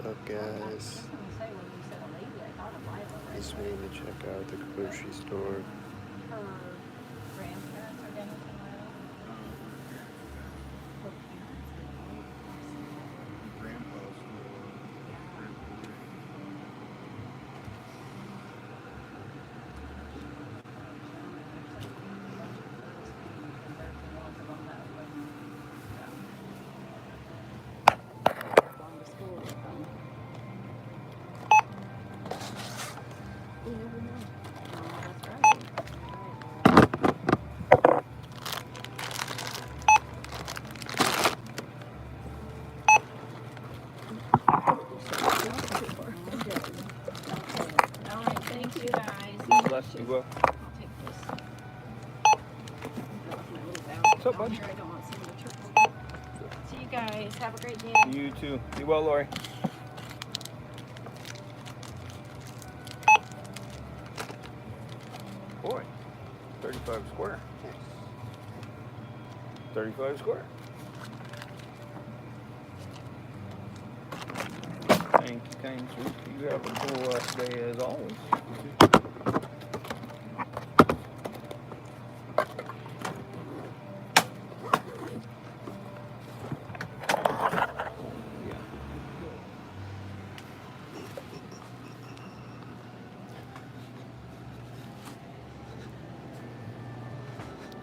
Up, guys? Just waiting to check out the grocery store. You will. What's up, bud? See you guys. Have a great day. You too. Be well, Lori. Boy, 35 square. 35 square. Thank you, kind sir. You have a blessed day as always.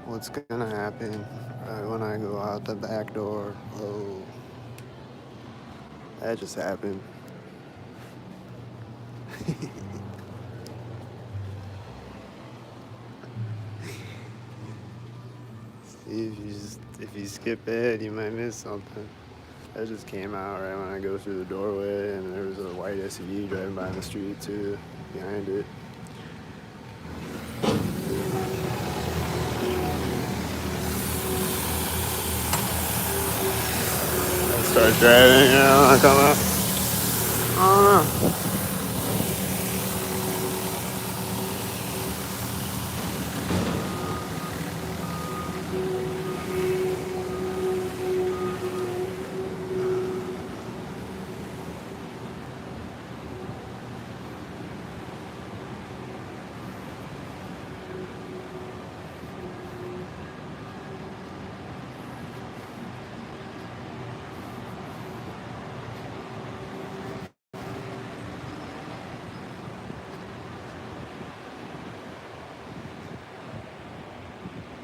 What's gonna happen when I go out the back door? Oh, that just happened. See, if you skip ahead, you might miss something. That just came out right when I go through the doorway, and there was a white SUV driving by the street too, behind it. I start driving, I come up. I don't know.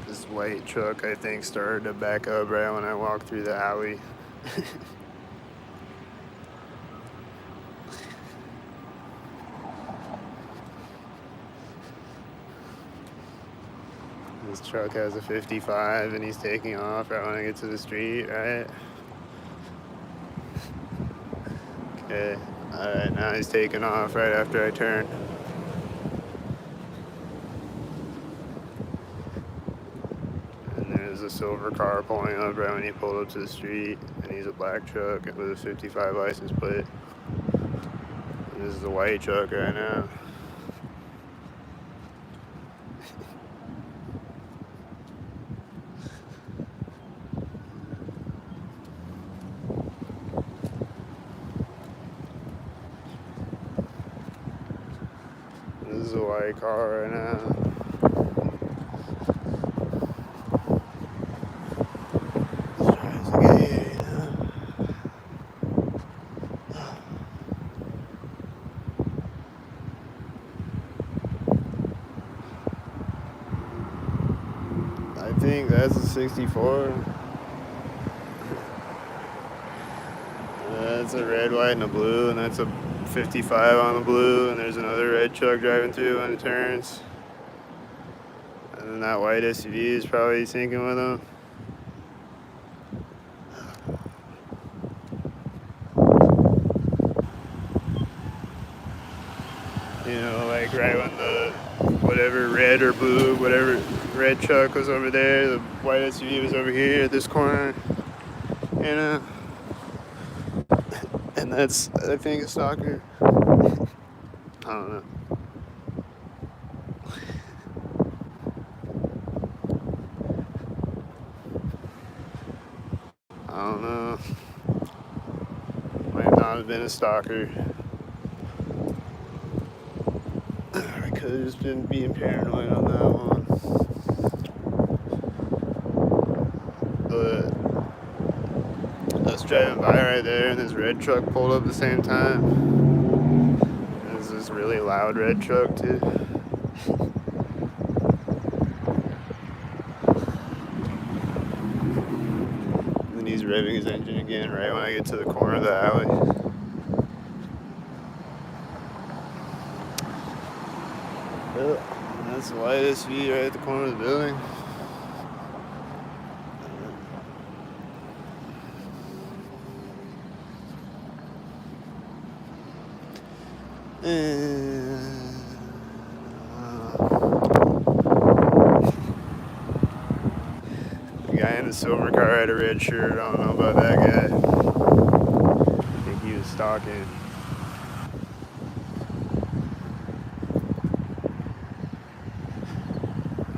This white truck, I think, started to back up right when I walked through the alley. This truck has a 55 and he's taking off right when I get to the street, right? Okay, alright, now he's taking off right after I turn. And there's a silver car pulling up right when he pulled up to the street, and he's a black truck with a 55 license plate. And this is a white truck right now. This is a white car right now. I think that's a 64. That's a red, white, and a blue, and that's a 55 on the blue, and there's another red truck driving through when it turns. And then that white SUV is probably sinking with him. You know, like right when the whatever red or blue, whatever red truck was over there, the white SUV was over here at this corner. You know? And that's, I think, a stalker. I don't know. I don't know. Might not not have been a stalker. I could have just been being paranoid on that one. But I was driving by right there, and this red truck pulled up at the same time. It was this really loud red truck, too. And he's revving his engine again right when I get to the corner of the alley. Well, that's the white SUV right at the corner of the building. The guy in the silver car had a red shirt. I don't know about that guy. I think he was stalking.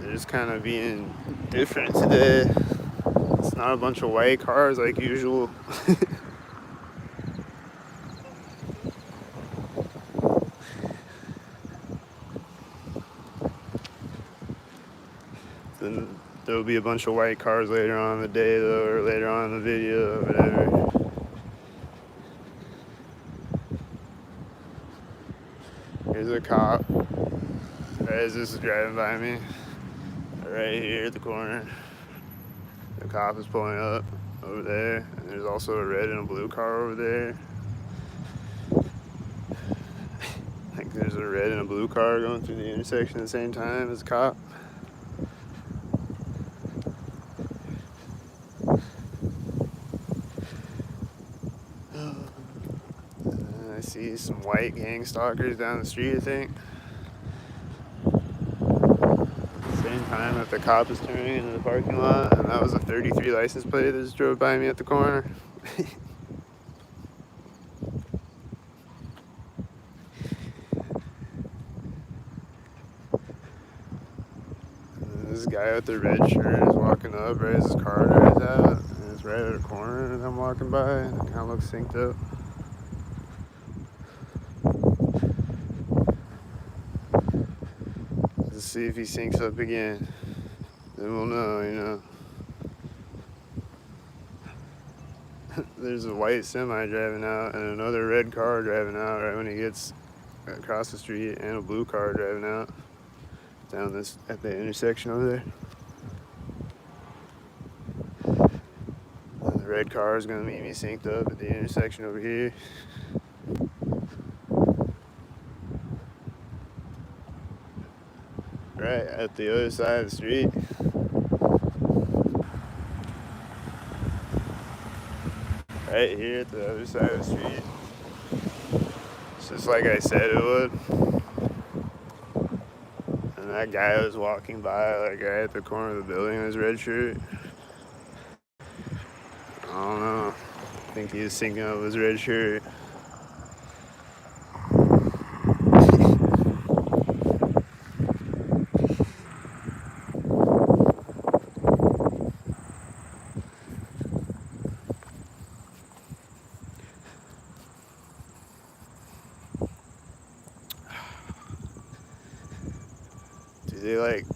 They're just kind of being different today. It's not a bunch of white cars like usual. Then there'll be a bunch of white cars later on in the day, though, or later on in the video, or whatever. Here's a cop. Right as this is driving by me, right here at the corner. The cop is pulling up over there, and there's also a red and a blue car over there. I think there's a red and a blue car going through the intersection at the same time as a cop. I see some white gang stalkers down the street, I think. Same time that the cop is turning into the parking lot, and that was a 33 license plate that just drove by me at the corner. This guy with the red shirt is walking up right as his car drives out, and it's right at a corner that I'm walking by, and it kind of looks synced up. Let's see if he syncs up again. Then we'll know, you know. There's a white semi driving out and another red car driving out right when he gets across the street, and a blue car driving out down this at the intersection over there. And the red car is gonna meet me synced up at the intersection over here. Right at the other side of the street. Right here at the other side of the street. It's just like I said it would. And that guy was walking by, like right at the corner of the building in his red shirt. I don't know. I think he was syncing up his red shirt.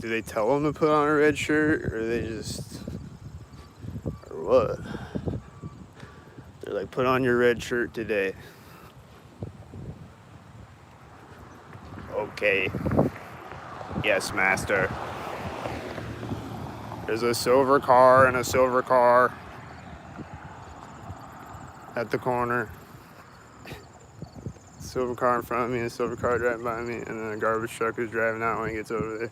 Do they tell him to put on a red shirt, or they just, or what? They're like, put on your red shirt today. Okay. Yes, master. There's a silver car and a silver car at the corner. Silver car in front of me and a silver car driving by me, and then a garbage truck is driving out when he gets over there.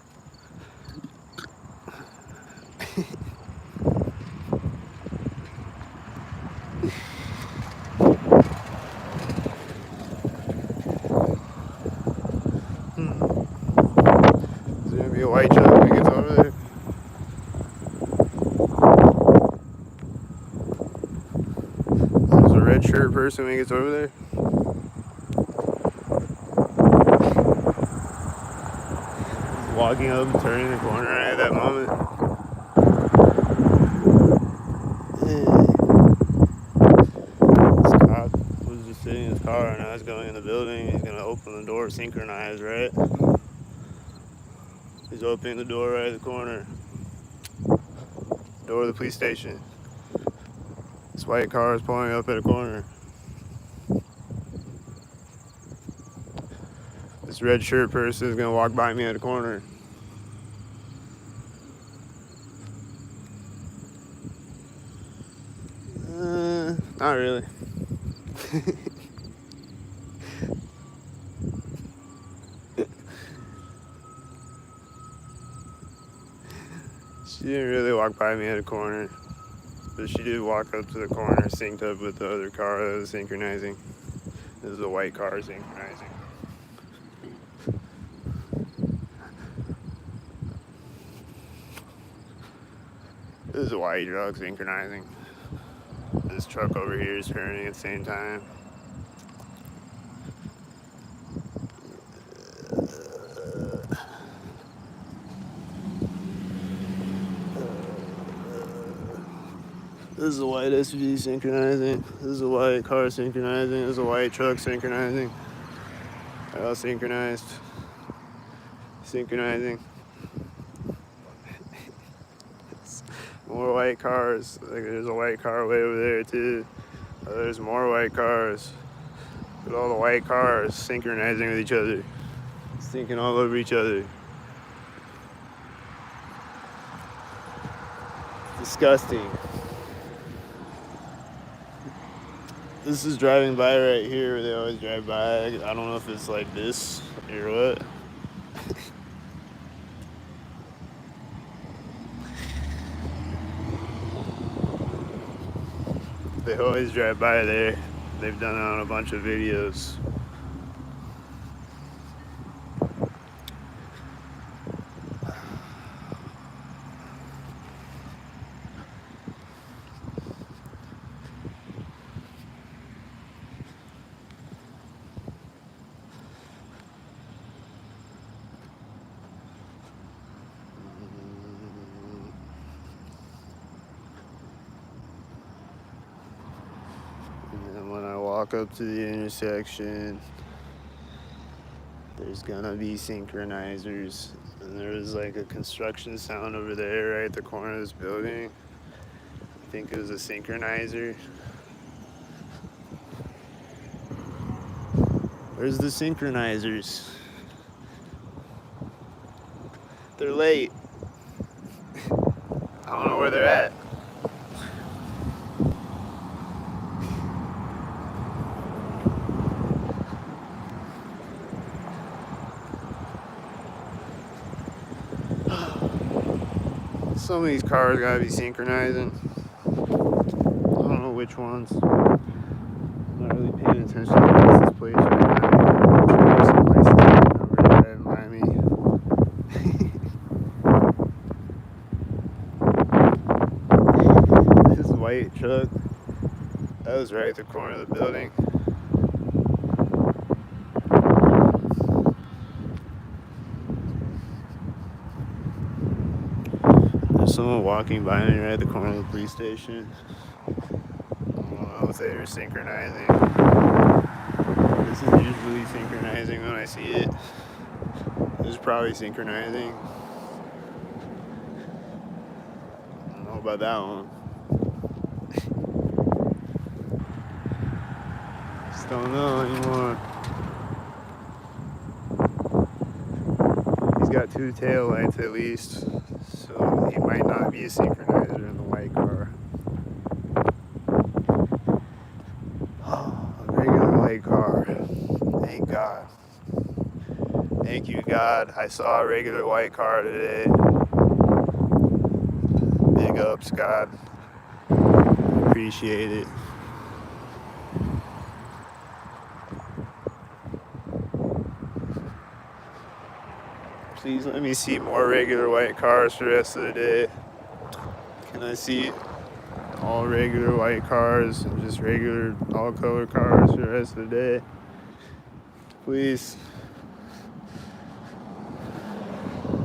Is there gonna be a white truck when he gets over there? There's a red shirt person when he gets over there. Walking up and turning the corner right at that moment. This cop was just sitting car, now it's going in the building. He's gonna open the door, synchronized, right? He's opening the door right at the corner. Door of the police station. This white car is pulling up at a corner. This red shirt person is gonna walk by me at a corner. Not really. She didn't really walk by me at a corner, but she did walk up to the corner, synced up with the other car that was synchronizing. This is a white car synchronizing. This is a white truck synchronizing. This truck over here is turning at the same time. This is a white SUV synchronizing. This is a white car synchronizing. This is a white truck synchronizing. They're all synchronized. Synchronizing. More white cars. Like there's a white car way over there too. There's more white cars. Look at all the white cars synchronizing with each other. Syncing all over each other. Disgusting. This is driving by right here where they always drive by. I don't know if it's like this or what. They always drive by there. They've done it on a bunch of videos. And when I walk up to the intersection, there's gonna be synchronizers. And there was like a construction sound over there right at the corner of this building. I think it was a synchronizer. Where's the synchronizers? They're late. I don't know where they're at. Some of these cars gotta be synchronizing. I don't know which ones. I'm not really paying attention to the license plates right now. Some license plate number driving by me. This white truck, that was right at the corner of the building. There's someone walking by me right at the corner of the police station. I don't know if they were synchronizing. This is usually synchronizing when I see it. This is probably synchronizing. I don't know about that one. Just don't know anymore. He's got 2 tail lights at least, so he might not be a synchronizer in the white car. Oh, a regular white car. Thank God. Thank you, God. I saw a regular white car today. Big ups, God. Appreciate it. Please let me see more regular white cars for the rest of the day. Can I see all regular white cars and just regular all color cars for the rest of the day? Please.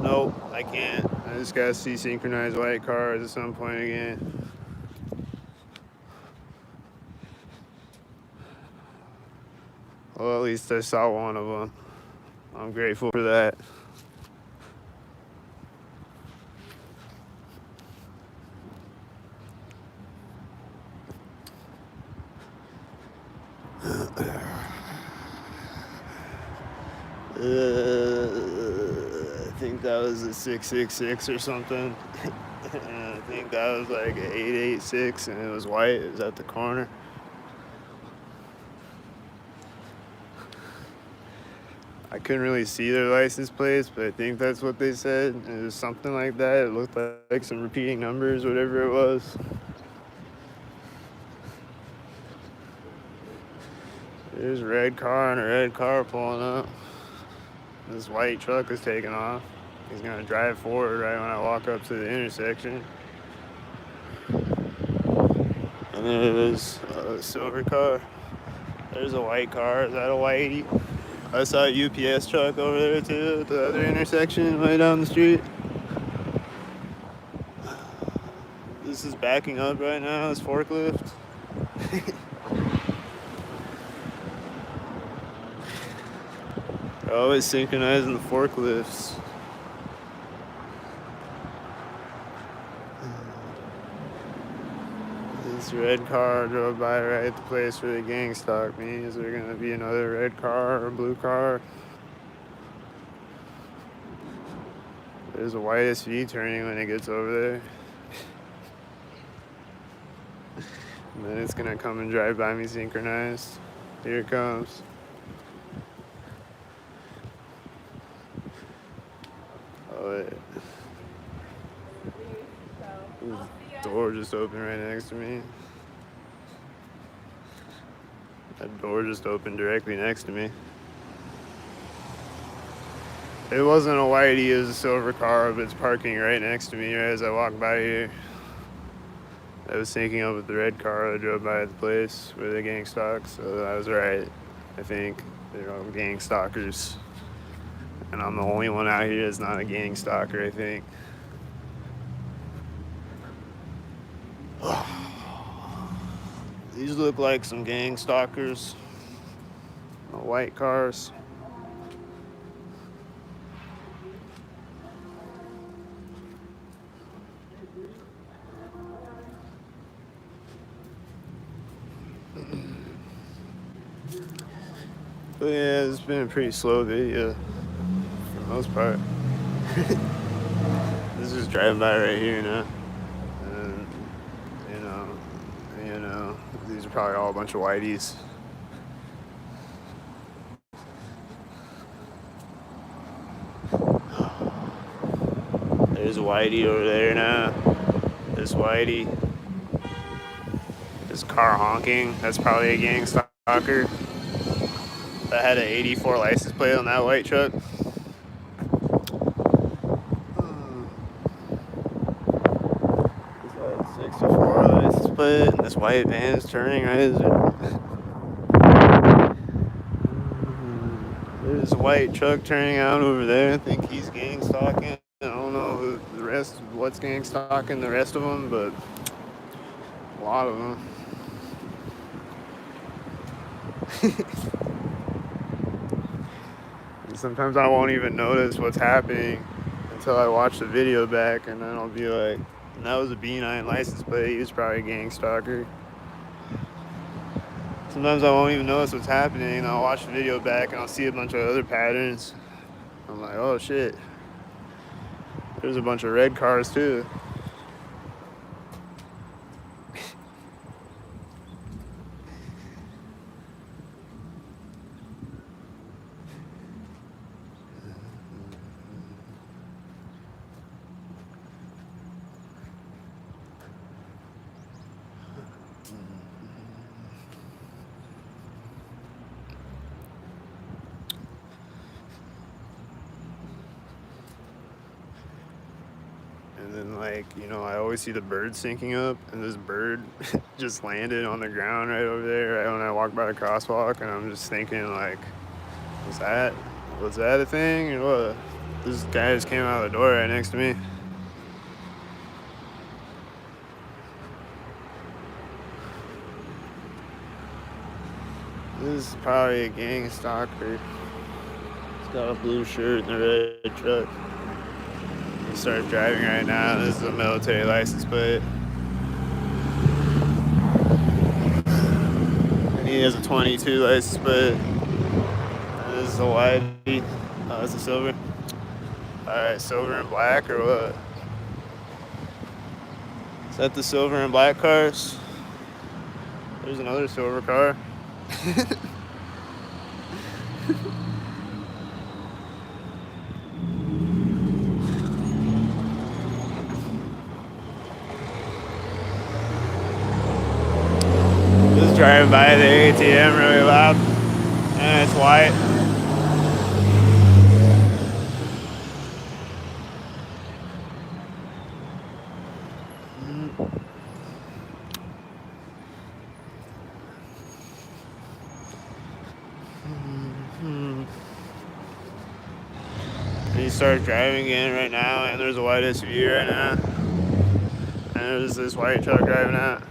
Nope, I can't. I just gotta see synchronized white cars at some point again. Well, at least I saw one of them. I'm grateful for that. I think that was a 666 or something. And I think that was like an 886, and it was white. It was at the corner. I couldn't really see their license plates, but I think that's what they said. It was something like that. It looked like some repeating numbers, whatever it was. There's a red car and a red car pulling up. This white truck is taking off. He's gonna drive forward right when I walk up to the intersection. And there's a silver car. There's a white car. Is that a whitey? I saw a UPS truck over there too at the other intersection right down the street. This is backing up right now, this forklift. They're always synchronizing the forklifts. This red car drove by right at the place where the gang stalked me. Is there gonna be another red car or blue car? There's a white SV turning when it gets over there. And then it's gonna come and drive by me synchronized. Here it comes. Oh, yeah. The door just opened right next to me. That door just opened directly next to me. It wasn't a whitey, it was a silver car, but it's parking right next to me right as I walk by here. I was syncing up with the red car that drove by the place where the gang stalked, so I was right. I think they're all gang stalkers. And I'm the only one out here that's not a gang stalker, I think. These look like some gang stalkers. White cars. But yeah, it's been a pretty slow video for the most part. This is driving by right here now. And, you know, these are probably all a bunch of whiteys. There's a whitey over there now. This whitey. This car honking. That's probably a gang stalker. That had an 84 license plate on that white truck. This had a 64 license plate, and this white van is turning right as There's a white truck turning out over there. I think he's gang stalking. I don't know the rest, what's gang stalking the rest of them, but a lot of them. Sometimes I won't even notice what's happening until I watch the video back, and then I'll be like, that was a B9 license plate, he was probably a gang stalker. Sometimes I won't even notice what's happening, and I'll watch the video back and I'll see a bunch of other patterns. I'm like, oh shit. There's a bunch of red cars too. And then, like, I always see the bird sinking up, and this bird just landed on the ground right over there right when I walk by the crosswalk, and I'm just thinking, like, was that a thing or what? This guy just came out of the door right next to me. This is probably a gang stalker. He's got a blue shirt and a red truck. He starts driving right now. This is a military license plate. And he has a 22 license plate. And this is a whitey. Oh, it's a silver. Alright, silver and black or what? Is that the silver and black cars? There's another silver car. Just driving by the ATM really loud. And it's white. He starts driving again right now, and there's a white SUV right now. And there's this white truck driving out.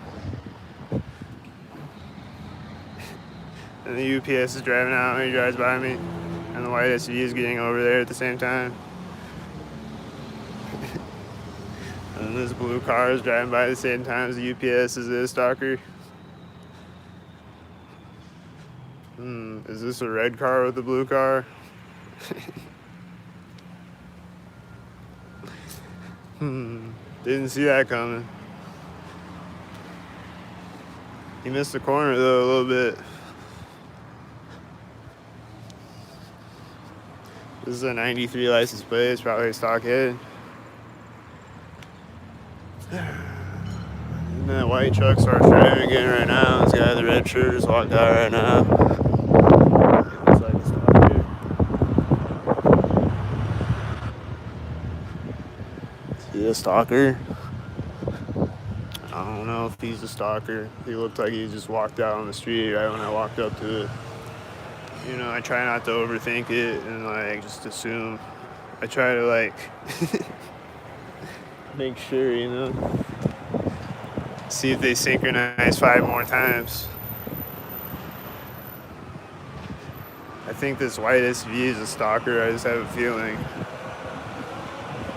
And the UPS is driving out when he drives by me. And the white SUV is getting over there at the same time. And this blue car is driving by at the same time as the UPS is a stalker. Is this a red car with a blue car? Didn't see that coming. He missed the corner though a little bit. This is a 93 license plate. It's probably a stockhead. And that white truck starts driving again right now. This guy in the red shirt just walked out right now. Looks like a stalker. Is he a stalker? I don't know if he's a stalker. He looked like he just walked out on the street right when I walked up to it. You know, I try not to overthink it and like just assume. I try to like make sure, you know. See if they synchronize 5 more times. I think this white SUV is a stalker. I just have a feeling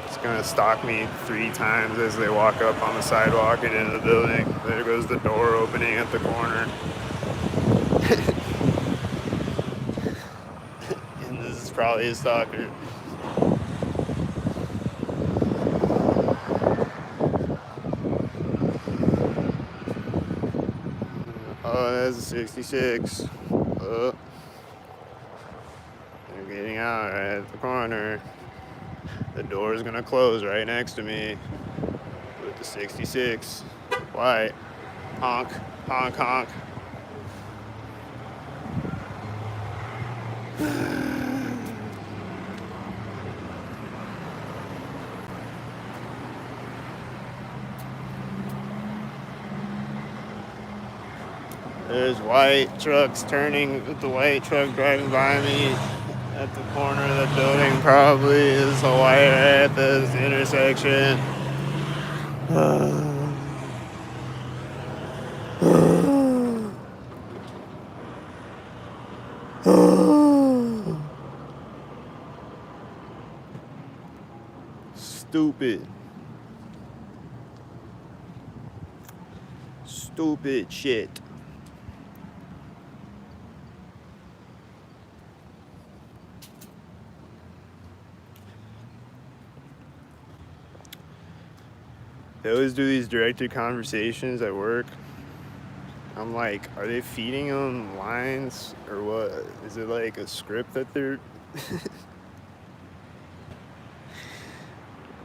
it's gonna stalk me 3 times as they walk up on the sidewalk and into the building. There goes the door opening at the corner. And this is probably a stalker. Oh, that's a 66. Oh. They're getting out right at the corner. The door is gonna close right next to me with the 66. White. Honk, honk, honk. There's white trucks turning with the white truck driving by me at the corner of the building. Probably is a white at this intersection. Stupid. Stupid shit. They always do these directed conversations at work. I'm like, are they feeding them lines or what? Is it like a script that they're...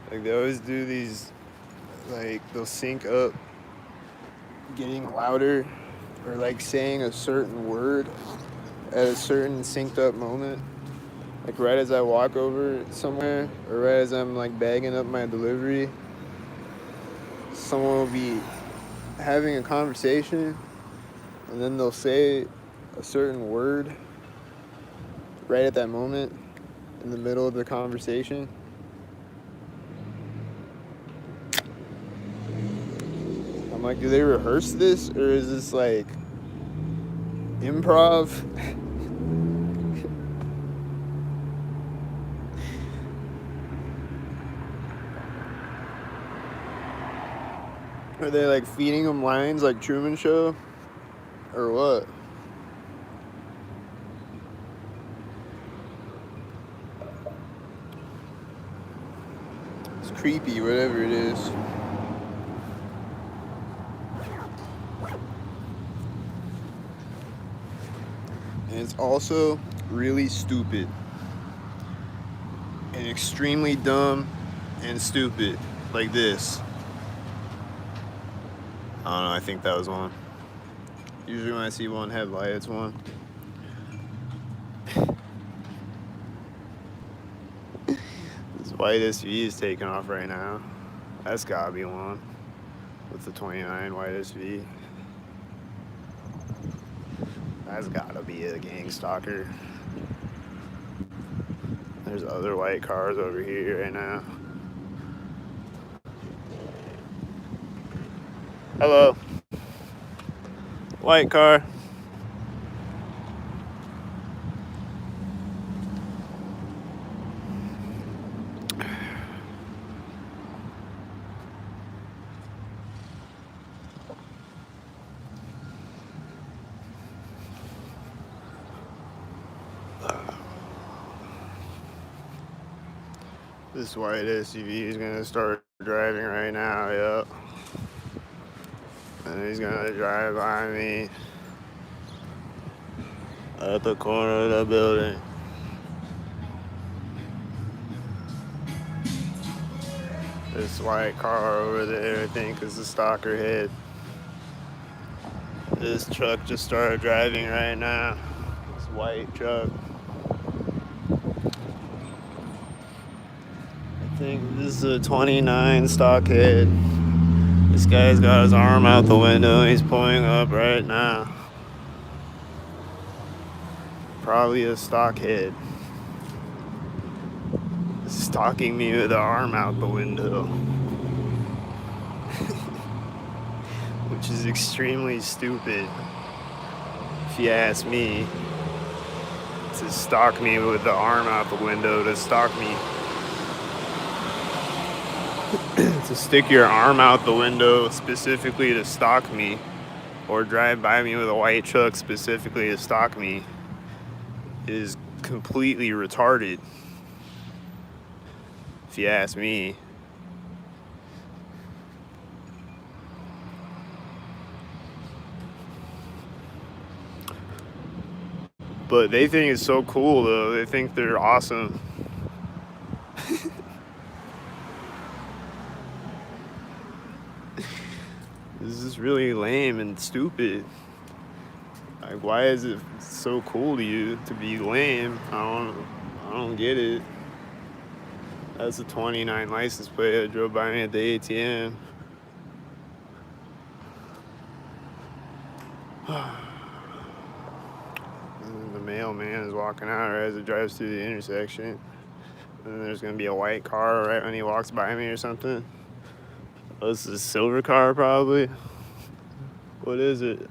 Like they always do these, like they'll sync up getting louder or like saying a certain word at a certain synced up moment. Like right as I walk over somewhere or right as I'm like bagging up my delivery, someone will be having a conversation and then they'll say a certain word right at that moment in the middle of the conversation. I'm like, do they rehearse this or is this like Improv. Are they like feeding them lines like Truman Show? Or what? It's creepy, whatever it is. And it's also really stupid. And extremely dumb and stupid. Like this. I don't know, I think that was one. Usually when I see one headlight, it's one. This white SUV is taking off right now. That's gotta be one. With the 29 white SUV. That's gotta be a gang stalker. There's other white cars over here right now. Hello. White car. This white SUV is gonna start driving right now, yep. And he's gonna drive by me at the corner of the building. This white car over there, I think, is the stalker head. This truck just started driving right now. This white truck. I think this is a 29 stock head. This guy's got his arm out the window. He's pulling up right now. Probably a stock head. Stalking me with the arm out the window. Which is extremely stupid, if you ask me. To stalk me with the arm out the window, to stalk me. To stick your arm out the window specifically to stalk me, or drive by me with a white truck specifically to stalk me, is completely retarded, if you ask me. But they think it's so cool though. They think they're awesome. This is really lame and stupid. Like, why is it so cool to you to be lame? I don't get it. That's a 29 license plate that drove by me at the ATM. And the mailman is walking out right as it drives through the intersection. And then there's gonna be a white car right when he walks by me or something. Oh, this is a silver car probably. What is it?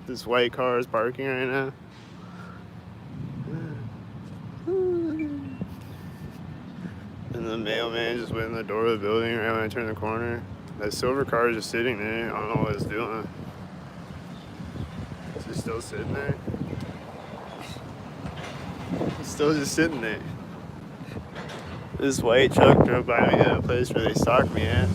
This white car is parking right now. And the mailman just went in the door of the building right when I turned the corner. That silver car is just sitting there. I don't know what it's doing. Is it still sitting there? It's still just sitting there. This white truck drove by me at a place where they stalked me at.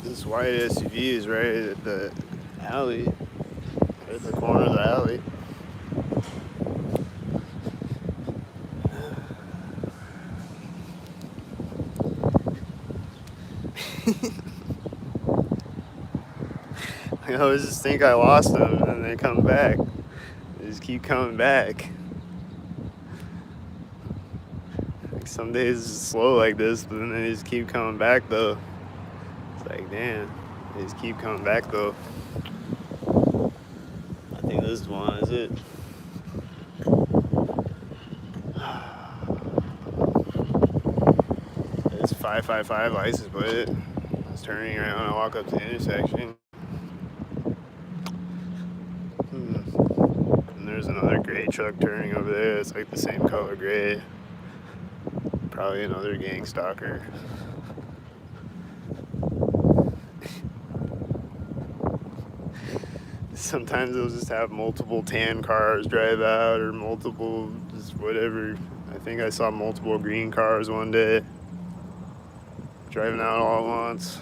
This white SUV is right at the alley, right at the corner of the alley. I always just think I lost them and they come back. They just keep coming back. Like some days it's slow like this, but then they just keep coming back though. It's like, damn, they just keep coming back though. I think this one is it. It's 555 license plate. I was turning right when I walk up to the intersection. And there's another gray truck turning over there. It's like the same color gray. Probably another gang stalker. Sometimes they'll just have multiple tan cars drive out or multiple just whatever. I think I saw multiple green cars one day driving out all at once.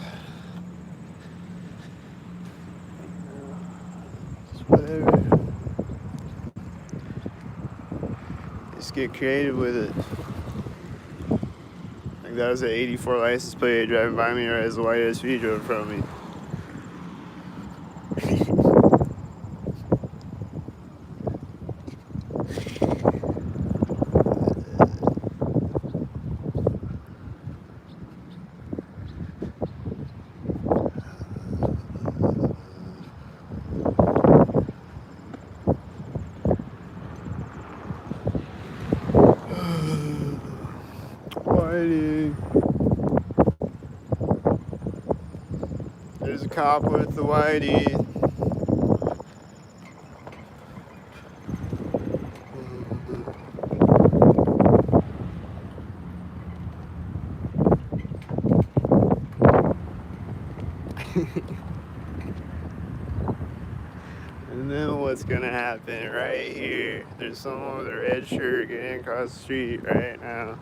Just whatever. Just get creative with it. Like that was an 84 license plate driving by me right as the white SUV drove in front of me. Whitey. There's a cop with the whitey. And then what's gonna happen right here? There's someone with a red shirt getting across the street right now.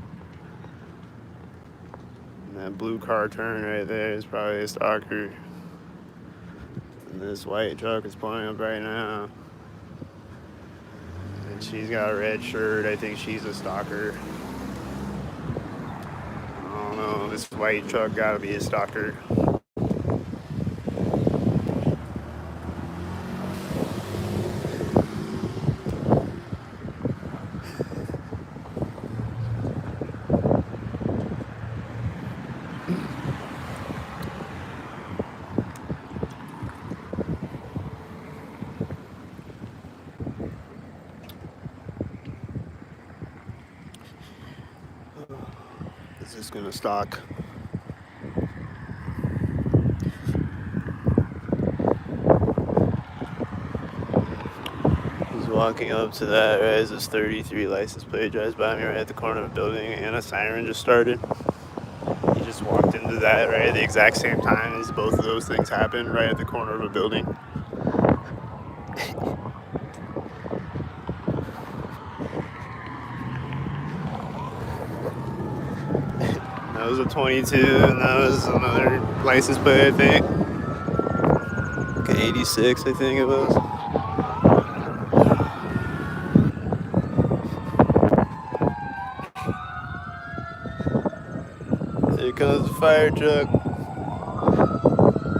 And that blue car turn right there is probably a stalker. And this white truck is pulling up right now. And she's got a red shirt. I think she's a stalker. I don't know. This white truck gotta be a stalker. Is this gonna stalk? He's walking up to that right as this 33 license plate drives by me right at the corner of the building and a siren just started. He just walked into that right at the exact same time as both of those things happened right at the corner of a building. That was a 22 and that was another license plate, I think. Like an 86, I think it was. Here comes the fire truck.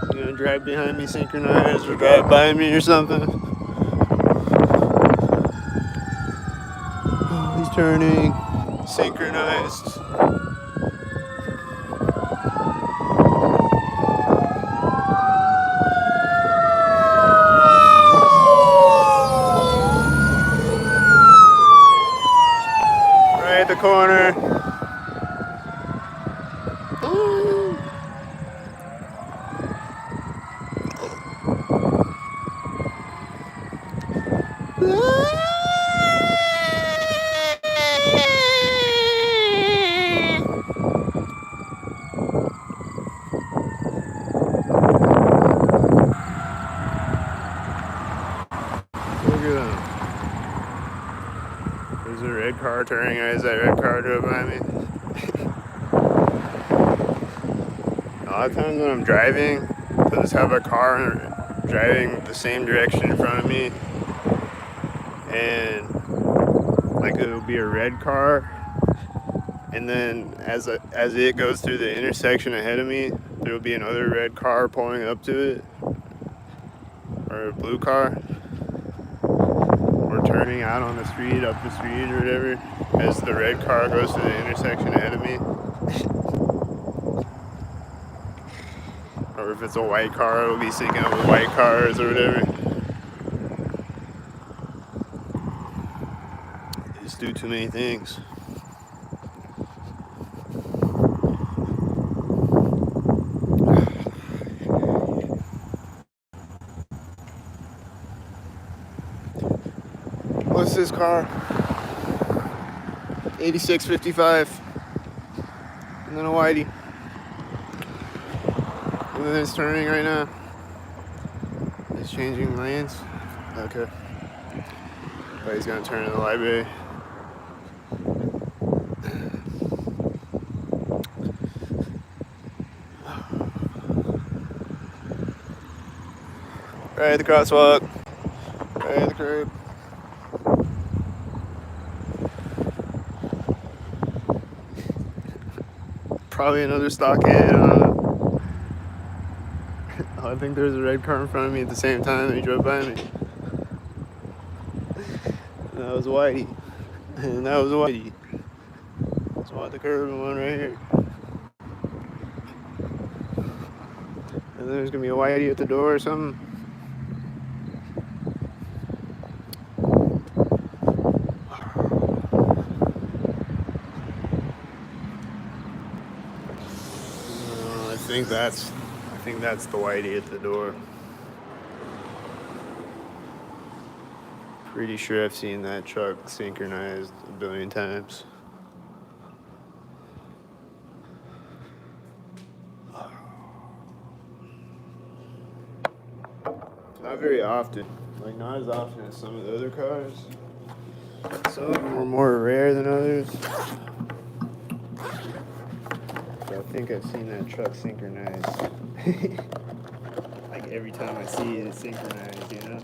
He's gonna drive behind me synchronized or drive by me or something. He's turning synchronized. Right at the corner. Look at him. There's a red car turning as that red car drove by me. A lot of times when I'm driving, I'll just have a car driving the same direction in front of me. And like it'll be a red car. And then as it goes through the intersection ahead of me, there will be another red car pulling up to it. Or a blue car. Or turning out on the street, up the street or whatever, as the red car goes to the intersection ahead of me. Or if it's a white car, it'll be syncing up with white cars or whatever. They just do too many things. What's this car? 8655. And then a whitey. And then it's turning right now. It's changing lanes. Okay. But he's gonna turn in the library. Right at the crosswalk. Right at the curb. Probably another stockade. I think there was a red car in front of me at the same time that he drove by me. And that was Whitey. And that was Whitey. So at the curb and one right here. And then there's gonna be a Whitey at the door or something. I think that's the Whitey at the door. Pretty sure I've seen that truck synchronized a billion times. Not very often. Like, not as often as some of the other cars. Some of them are more rare than others. But I think I've seen that truck synchronized. Like, every time I see it, it's synchronized, you know?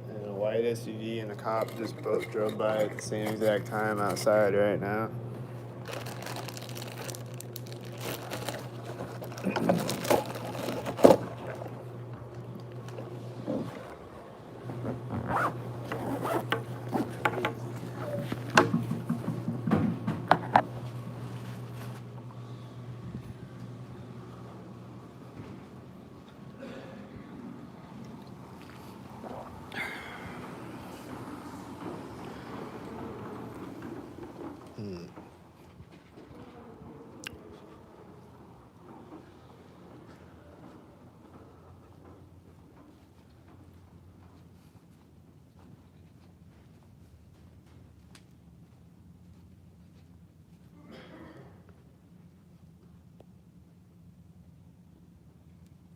And a white SUV and a cop just both drove by at the same exact time outside right now.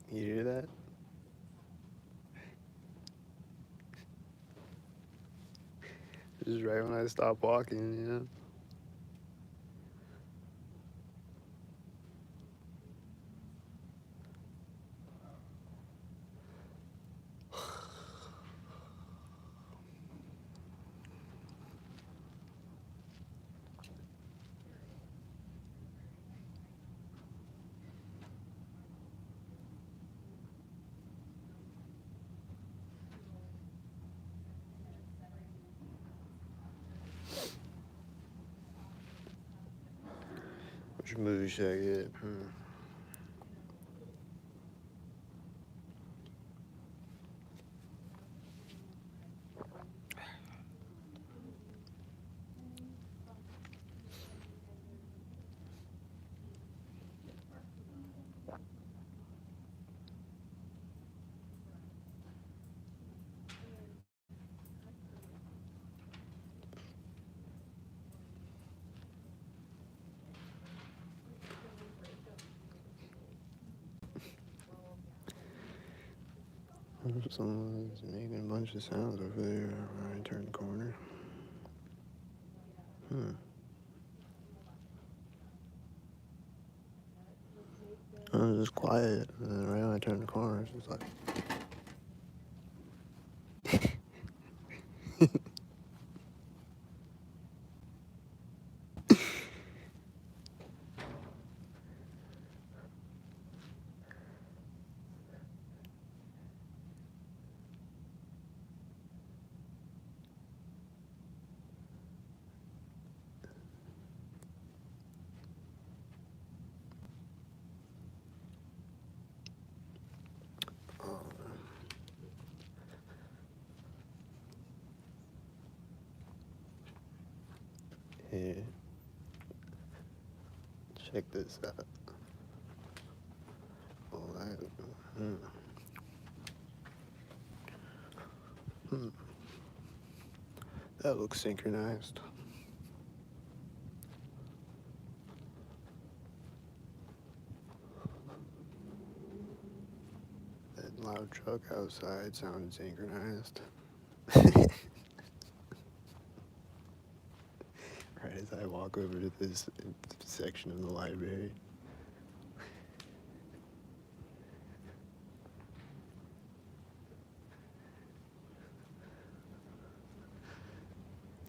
You hear that? This is right when I stopped walking, you know? Which movie should I get? Someone's making a bunch of sounds over there when I turn the corner. It was just quiet, and then right when I turned the corner, it's just like... Check this out. Oh, that looks synchronized. That loud truck outside sounded synchronized. Right as I walk over to this section of the library.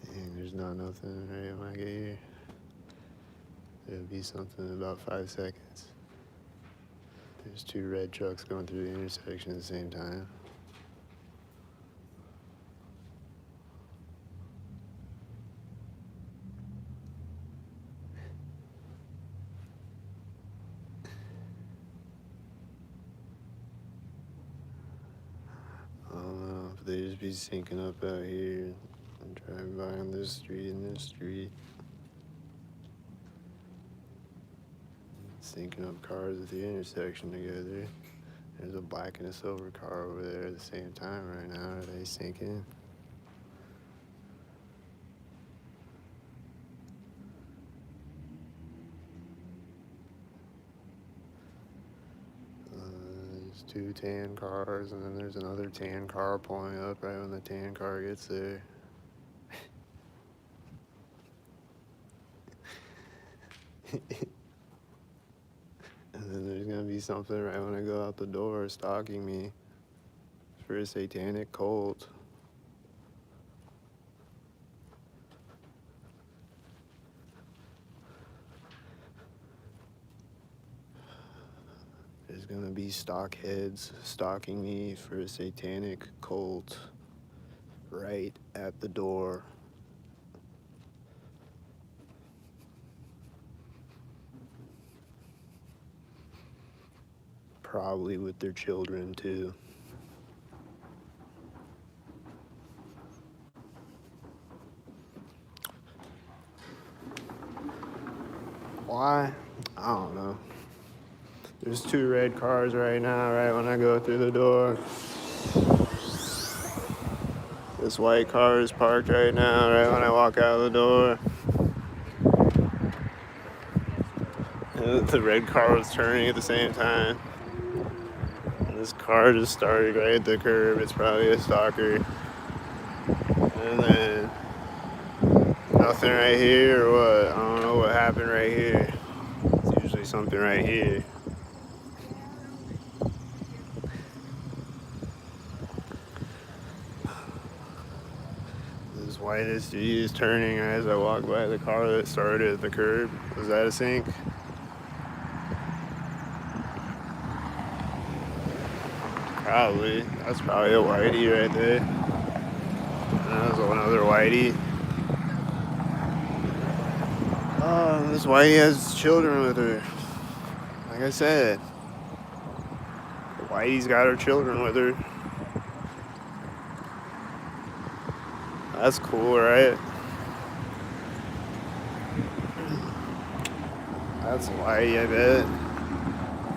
Dang, there's not nothing right when I get here. There'll be something in about 5 seconds. There's 2 red trucks going through the intersection at the same time. I don't know if they just be syncing up out here and driving by on this street and this street. Syncing up cars at the intersection together. There's a black and a silver car over there at the same time right now. Are they syncing? There's 2 tan cars, and then there's another tan car pulling up right when the tan car gets there. And then there's gonna be something right when I go out the door stalking me for a satanic cult. There's gonna be stockheads stalking me for a satanic cult right at the door. Probably with their children too. Why? I don't know. There's 2 red cars right now, right when I go through the door. This white car is parked right now, right when I walk out of the door. And the red car was turning at the same time. And this car just started right at the curb. It's probably a stalker. And then nothing right here or what? I don't know what happened right here. It's usually something right here. This white SUV is turning as I walk by the car that started at the curb. Was that a sync? Probably. That's probably a whitey right there. And that was another whitey. Oh, this whitey has children with her. Like I said, the whitey's got her children with her. That's cool, right? That's a whitey, I bet.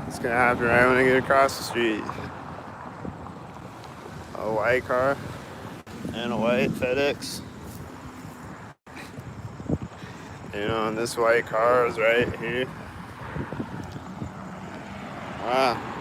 It's gonna happen right when I get across the street. A white car and a white FedEx. You know, and this white car is right here. Wow.